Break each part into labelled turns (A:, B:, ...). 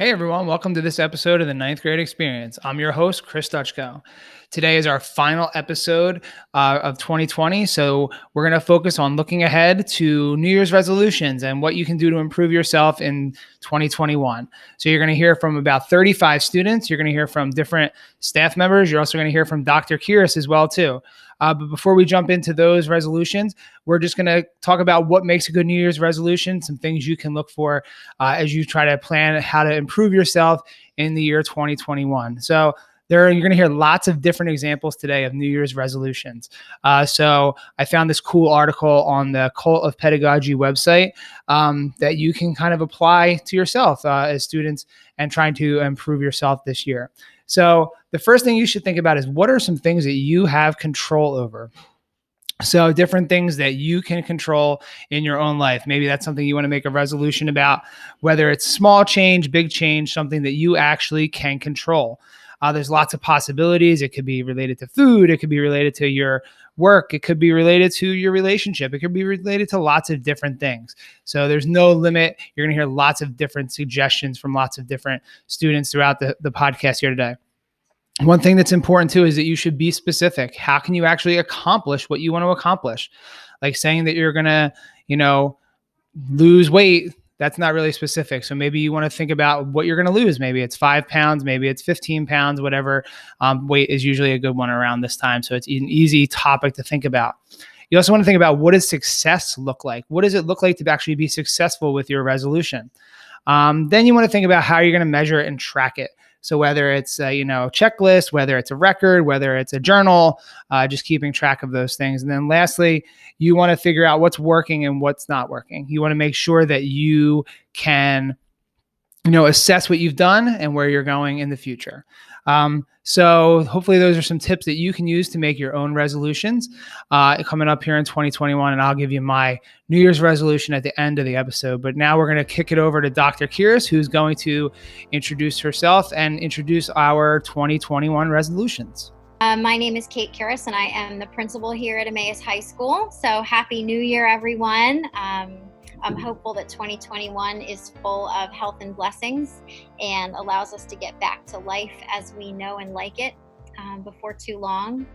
A: Hey everyone, welcome to this episode of the Ninth Grade Experience. I'm your host, Chris Dutchko. Today is our final episode of 2020, so we're going to focus on looking ahead to New Year's resolutions and what you can do to improve yourself in 2021. So you're going to hear from about 35 students. You're going to hear from different staff members. You're also going to hear from Dr. Kiris as well, too. But before we jump into those resolutions, we're just going to talk about what makes a good New Year's resolution, some things you can look for as you try to plan how to improve yourself in the year 2021. So you're going to hear lots of different examples today of New Year's resolutions. So I found this cool article on the Cult of Pedagogy website that you can kind of apply to yourself as students and trying to improve yourself this year. So the first thing you should think about is what are some things that you have control over? So different things that you can control in your own life. Maybe that's something you want to make a resolution about, whether it's small change, big change, something that you actually can control. There's lots of possibilities. It could be related to food. It could be related to your work. It could be related to your relationship. It could be related to lots of different things. So there's no limit. You're going to hear lots of different suggestions from lots of different students throughout the podcast here today. One thing that's important too is that you should be specific. How can you actually accomplish what you want to accomplish? Like saying that you're going to, lose weight, that's not really specific. So maybe you want to think about what you're going to lose. Maybe it's 5 pounds, maybe it's 15 pounds, whatever. Weight is usually a good one around this time. So it's an easy topic to think about. You also want to think about, what does success look like? What does it look like to actually be successful with your resolution? Then you want to think about how you're going to measure it and track it. So whether it's a checklist, whether it's a record, whether it's a journal, just keeping track of those things. And then lastly, you want to figure out what's working and what's not working. You want to make sure that you can, assess what you've done and where you're going in the future. So hopefully those are some tips that you can use to make your own resolutions coming up here in 2021. And I'll give you my New Year's resolution at the end of the episode. But now we're going to kick it over to Dr. Kiris, who's going to introduce herself and introduce our 2021 resolutions.
B: My name is Kate Kiris, and I am the principal here at Emmaus High School. So happy New Year, everyone. I'm hopeful that 2021 is full of health and blessings and allows us to get back to life as we know and like it before too long.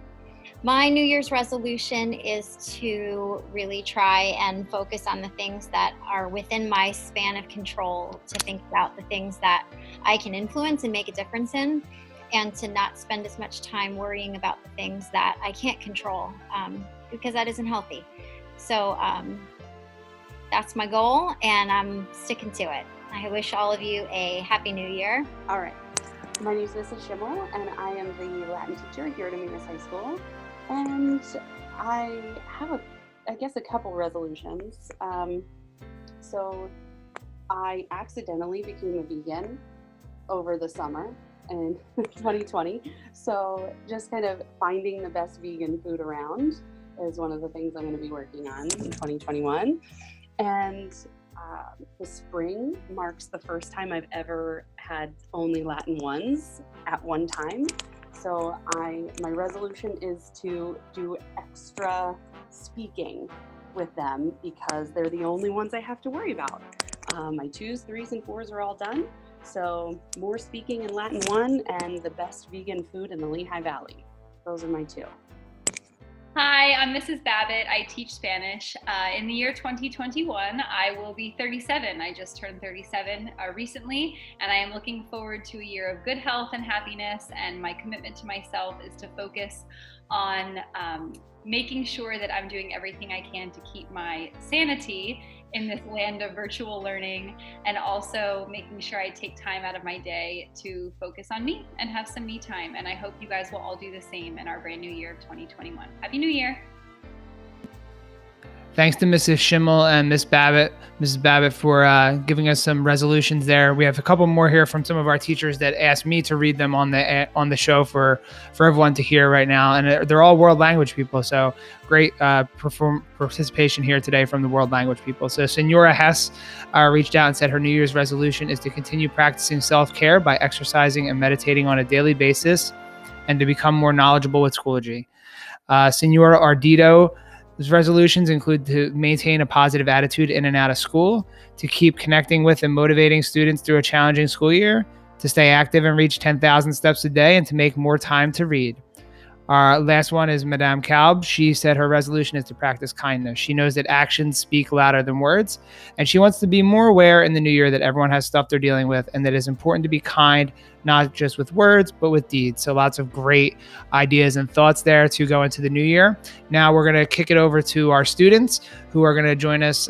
B: My New Year's resolution is to really try and focus on the things that are within my span of control, to think about the things that I can influence and make a difference in, and to not spend as much time worrying about the things that I can't control because that isn't healthy. So that's my goal, and I'm sticking to it. I wish all of you a happy new year.
C: All right. My name is Mrs. Schimmel, and I am the Latin teacher here at Emmaus High School. And I have, a couple resolutions. So I accidentally became a vegan over the summer in 2020. So just kind of finding the best vegan food around is one of the things I'm going to be working on in 2021. And the spring marks the first time I've ever had only Latin ones at one time. So my resolution is to do extra speaking with them because they're the only ones I have to worry about. My 2s, 3s, and 4s are all done. So more speaking in Latin 1 and the best vegan food in the Lehigh Valley. Those are my 2.
D: Hi, I'm Mrs. Babbitt. I teach Spanish. In the year 2021, I will be 37. I just turned 37 recently, and I am looking forward to a year of good health and happiness, and my commitment to myself is to focus on making sure that I'm doing everything I can to keep my sanity in this land of virtual learning, and also making sure I take time out of my day to focus on me and have some me time. And I hope you guys will all do the same in our brand new year of 2021. Happy New Year.
A: Thanks to Mrs. Schimmel and Mrs. Babbitt for giving us some resolutions there. We have a couple more here from some of our teachers that asked me to read them on the show for everyone to hear right now. And they're all world language people. So great participation here today from the world language people. So Senora Hess reached out and said her New Year's resolution is to continue practicing self-care by exercising and meditating on a daily basis and to become more knowledgeable with Schoology. Senora Ardito Those resolutions include to maintain a positive attitude in and out of school, to keep connecting with and motivating students through a challenging school year, to stay active and reach 10,000 steps a day, and to make more time to read. Our last one is Madame Kalb. She said her resolution is to practice kindness. She knows that actions speak louder than words, and she wants to be more aware in the new year that everyone has stuff they're dealing with, and that it's important to be kind, not just with words, but with deeds. So lots of great ideas and thoughts there to go into the new year. Now we're going to kick it over to our students who are going to join us,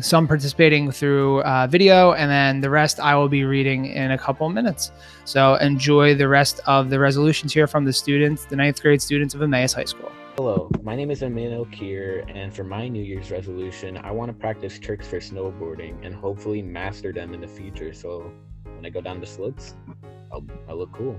A: some participating through video, and then the rest I will be reading in a couple of minutes. So enjoy the rest of the resolutions here from the students, the 9th grade students of Emmaus High School.
E: Hello, my name is Emmaus Kier, and for my New Year's resolution, I want to practice tricks for snowboarding and hopefully master them in the future. So when I go down the slopes, I'll look cool.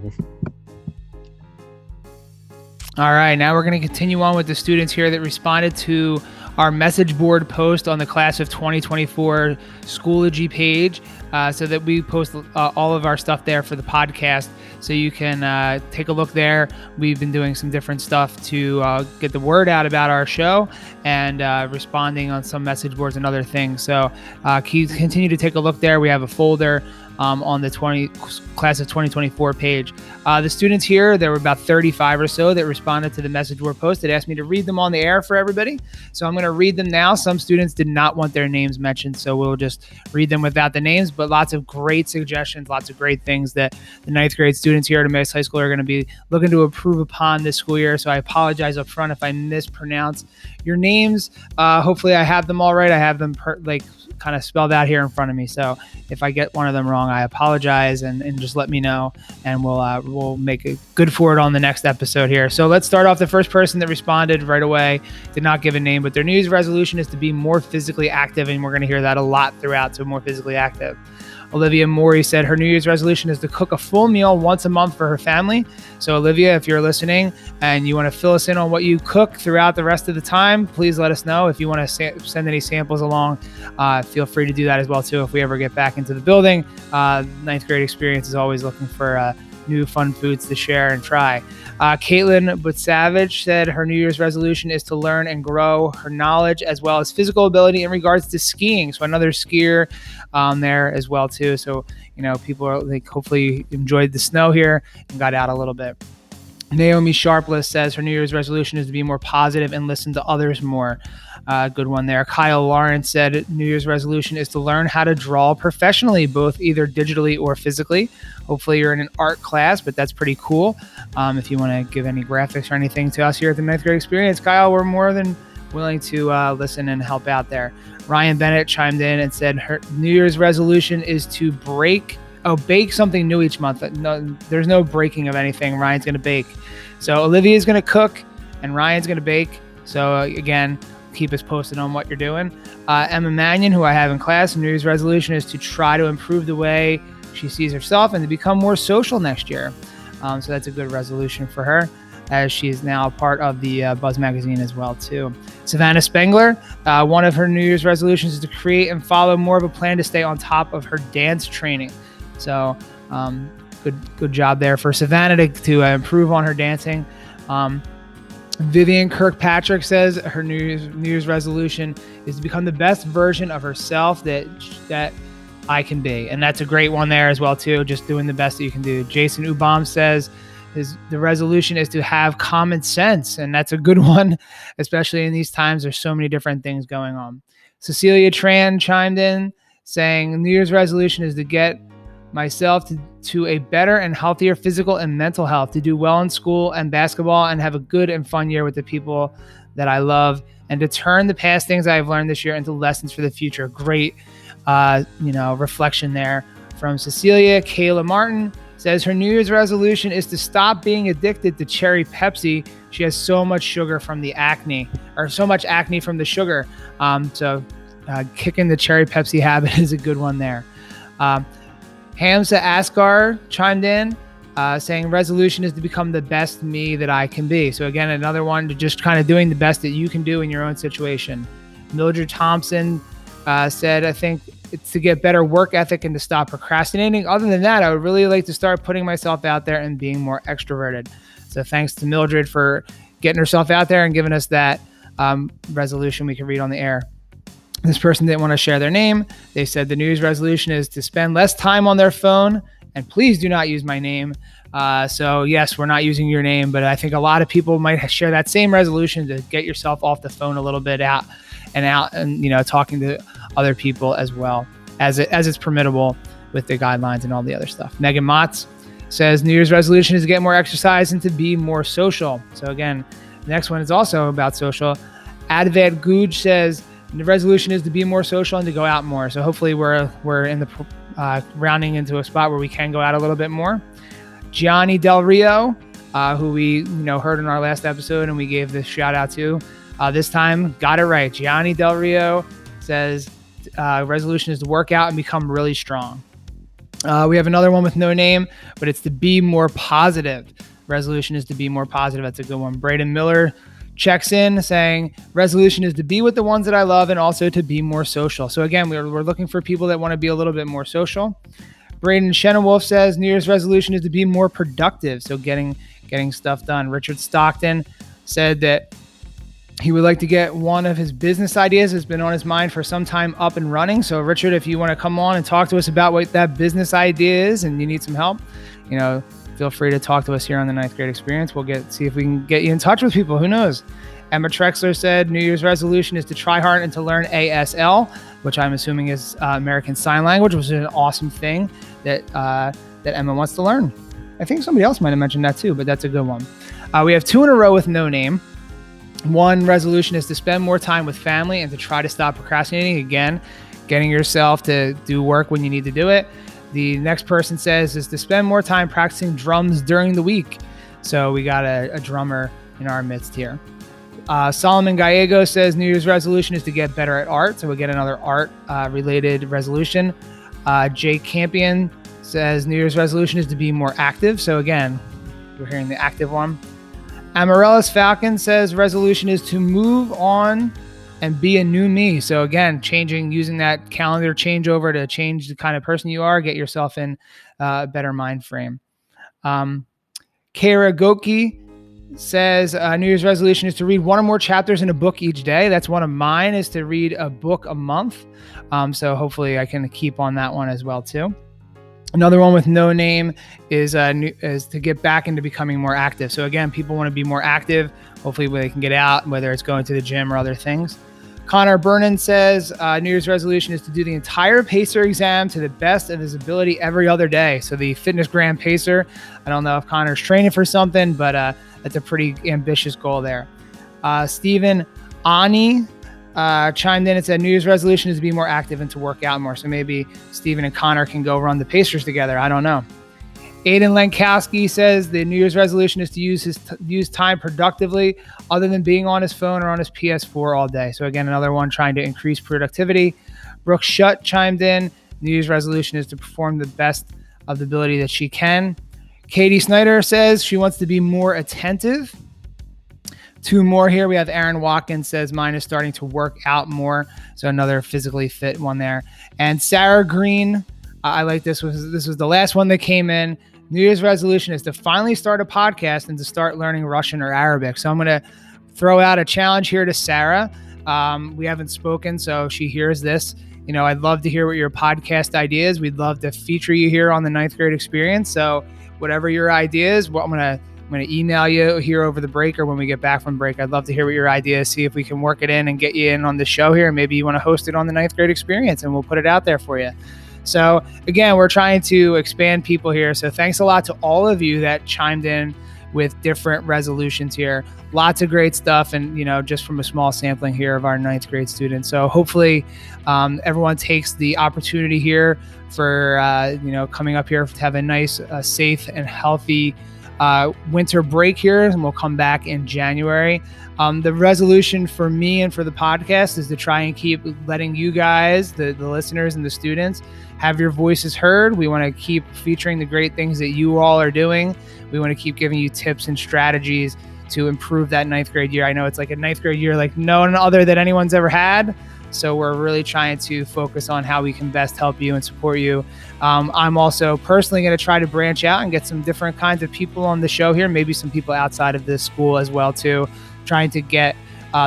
A: All right, now we're going to continue on with the students here that responded to our message board post on the class of 2024 Schoology page, so that we post all of our stuff there for the podcast. So you can take a look there. We've been doing some different stuff to get the word out about our show and responding on some message boards and other things. So continue to take a look there. We have a folder on the class of 2024 page. The students here, there were about 35 or so that responded to the message board post that asked me to read them on the air for everybody. So I'm going to read them now. Some students did not want their names mentioned, so we'll just read them without the names, but lots of great suggestions, lots of great things that the 9th grade students here at Emmaus High School are going to be looking to improve upon this school year. So I apologize up front if I mispronounce your names. Hopefully I have them all right. I have them kind of spelled out here in front of me. So if I get one of them wrong, I apologize, and just let me know, and we'll make it good for it on the next episode here. So let's start off. The first person that responded right away did not give a name, but their New Year's resolution is to be more physically active, and we're going to hear that a lot throughout. So more physically active. Olivia Morey said her New Year's resolution is to cook a full meal once a month for her family. So Olivia, if you're listening and you want to fill us in on what you cook throughout the rest of the time, please let us know. If you want to send any samples along, feel free to do that as well too. If we ever get back into the building, 9th grade experience is always looking for new fun foods to share and try. Caitlin Butsavage said her New Year's resolution is to learn and grow her knowledge as well as physical ability in regards to skiing. So another skier there as well too. So, people are hopefully enjoyed the snow here and got out a little bit. Naomi Sharpless says her New Year's resolution is to be more positive and listen to others more. Good one there. Kyle Lawrence said New Year's resolution is to learn how to draw professionally, both either digitally or physically. Hopefully you're in an art class, but that's pretty cool. If you want to give any graphics or anything to us here at the 9th grade experience, Kyle, we're more than willing to listen and help out there. Ryan Bennett chimed in and said her New Year's resolution is to bake something new each month. No, there's no breaking of anything. Ryan's going to bake. So Olivia's going to cook and Ryan's going to bake. So again, keep us posted on what you're doing. Emma Mannion, who I have in class, New Year's resolution is to try to improve the way she sees herself and to become more social next year. So that's a good resolution for her, as she is now part of the Buzz magazine as well too. Savannah Spengler, one of her New Year's resolutions is to create and follow more of a plan to stay on top of her dance training. So good job there for Savannah to improve on her dancing. Vivian Kirkpatrick says her New Year's resolution is to become the best version of herself that I can be. And that's a great one there as well too, just doing the best that you can do. Jason Ubam says the resolution is to have common sense, and that's a good one, especially in these times. There's so many different things going on. Cecilia Tran chimed in saying New Year's resolution is to get myself to a better and healthier physical and mental health, to do well in school and basketball and have a good and fun year with the people that I love, and to turn the past things I've learned this year into lessons for the future. Great, reflection there from Cecilia. Kayla Martin says her New Year's resolution is to stop being addicted to cherry Pepsi. She has so much sugar from the acne, or so much acne from the sugar. Kicking the cherry Pepsi habit is a good one there. Hamza Asghar chimed in saying resolution is to become the best me that I can be. So again, another one to just kind of doing the best that you can do in your own situation. Mildred Thompson said, I think it's to get better work ethic and to stop procrastinating. Other than that, I would really like to start putting myself out there and being more extroverted. So thanks to Mildred for getting herself out there and giving us that resolution we can read on the air. This person didn't want to share their name. They said the New Year's resolution is to spend less time on their phone, and please do not use my name. So yes, we're not using your name, but I think a lot of people might share that same resolution to get yourself off the phone a little bit out and talking to other people as well as it's permittable with the guidelines and all the other stuff. Megan Motz says New Year's resolution is to get more exercise and to be more social. So again, the next one is also about social. Advad Guj says the resolution is to be more social and to go out more. So hopefully we're in the rounding into a spot where we can go out a little bit more. Gianni Del Rio, who we heard in our last episode and we gave this shout out to, this time got it right. Gianni Del Rio says resolution is to work out and become really strong. We have another one with no name, but it's to be more positive. Resolution is to be more positive. That's a good one. Braden Miller checks in saying resolution is to be with the ones that I love and also to be more social. So again, we're looking for people that want to be a little bit more social. Braden Shenewolf says New Year's resolution is to be more productive. So getting stuff done. Richard Stockton said that he would like to get one of his business ideas that's been on his mind for some time up and running. So Richard, if you want to come on and talk to us about what that business idea is and you need some help, feel free to talk to us here on the Ninth Grade Experience. We'll see if we can get you in touch with people. Who knows? Emma Trexler said New Year's resolution is to try hard and to learn ASL, which I'm assuming is American Sign Language, which is an awesome thing that Emma wants to learn. I think somebody else might have mentioned that too, but that's a good one. We have 2 in a row with no name. One resolution is to spend more time with family and to try to stop procrastinating. Again, getting yourself to do work when you need to do it. The next person says is to spend more time practicing drums during the week. So we got a drummer in our midst here. Solomon Gallego says New Year's resolution is to get better at art. So we get another art related resolution. Jay Campion says New Year's resolution is to be more active. So again, we're hearing the active one. Amarellis Falcon says resolution is to move on and be a new me. So again, using that calendar changeover to change the kind of person you are, get yourself in a better mind frame. Kara Goki says New Year's resolution is to read 1 or more chapters in a book each day. That's one of mine, is to read a book a month. So hopefully I can keep on that one as well too. Another one with no name is to get back into becoming more active. So again, people want to be more active. Hopefully they can get out, whether it's going to the gym or other things. Connor Burnham says New Year's resolution is to do the entire PACER exam to the best of his ability every other day. So the Fitness Gram PACER, I don't know if Connor's training for something, but that's a pretty ambitious goal there. Stephen Ani chimed in and said New Year's resolution is to be more active and to work out more. So maybe Stephen and Connor can go run the Pacers together. I don't know. Aiden Lenkowski says the New Year's resolution is to use time productively other than being on his phone or on his PS4 all day. So again, another one trying to increase productivity. Brooke Shutt chimed in. New Year's resolution is to perform the best of the ability that she can. Katie Snyder says she wants to be more attentive. 2 more here. We have Aaron Watkins says mine is starting to work out more. So another physically fit one there. And Sarah Green, I like this. This was the last one that came in. New Year's resolution is to finally start a podcast and to start learning Russian or Arabic. So I'm going to throw out a challenge here to Sarah. We haven't spoken, so she hears this. I'd love to hear what your podcast idea is. We'd love to feature you here on the Ninth Grade Experience. So whatever your idea is, I'm going to email you here over the break or when we get back from break. I'd love to hear what your idea is, see if we can work it in and get you in on the show here. Maybe you want to host it on the Ninth Grade Experience and we'll put it out there for you. So again, we're trying to expand people here. So thanks a lot to all of you that chimed in with different resolutions here. Lots of great stuff. And, just from a small sampling here of our 9th grade students. So hopefully everyone takes the opportunity here for, coming up here to have a nice, safe and healthy winter break here, and we'll come back in January. The resolution for me and for the podcast is to try and keep letting you guys, the listeners and the students, have your voices heard. We want to keep featuring the great things that you all are doing. We want to keep giving you tips and strategies to improve that 9th grade year. I know it's like a 9th grade year like none other that anyone's ever had. So we're really trying to focus on how we can best help you and support you. I'm also personally going to try to branch out and get some different kinds of people on the show here, maybe some people outside of this school as well too, trying to get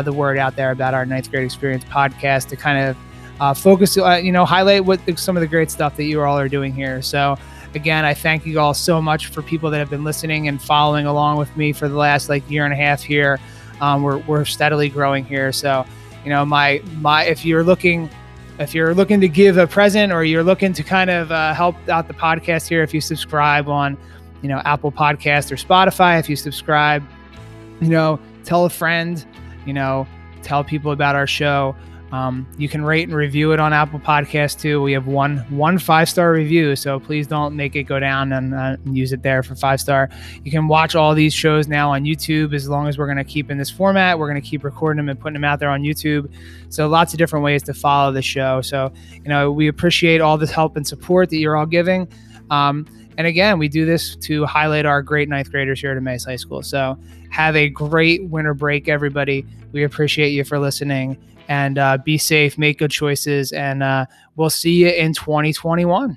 A: the word out there about our ninth grade experience podcast to kind of focus, highlight what some of the great stuff that you all are doing here. So again, I thank you all so much for people that have been listening and following along with me for the last year and a half here. We're steadily growing here. So, if you're looking to give a present, or you're looking to kind of help out the podcast here, if you subscribe on, Apple Podcast or Spotify, if you subscribe, tell a friend, tell people about our show. You can rate and review it on Apple Podcasts too. We have one 5-star review, so please don't make it go down and use it there for 5-star. You can watch all these shows now on YouTube, as long as we're going to keep in this format. We're going to keep recording them and putting them out there on YouTube. So lots of different ways to follow the show. So, we appreciate all the help and support that you're all giving. And again, we do this to highlight our great ninth graders here at Emmaus High School. So have a great winter break, everybody. We appreciate you for listening, and be safe, make good choices, and we'll see you in 2021.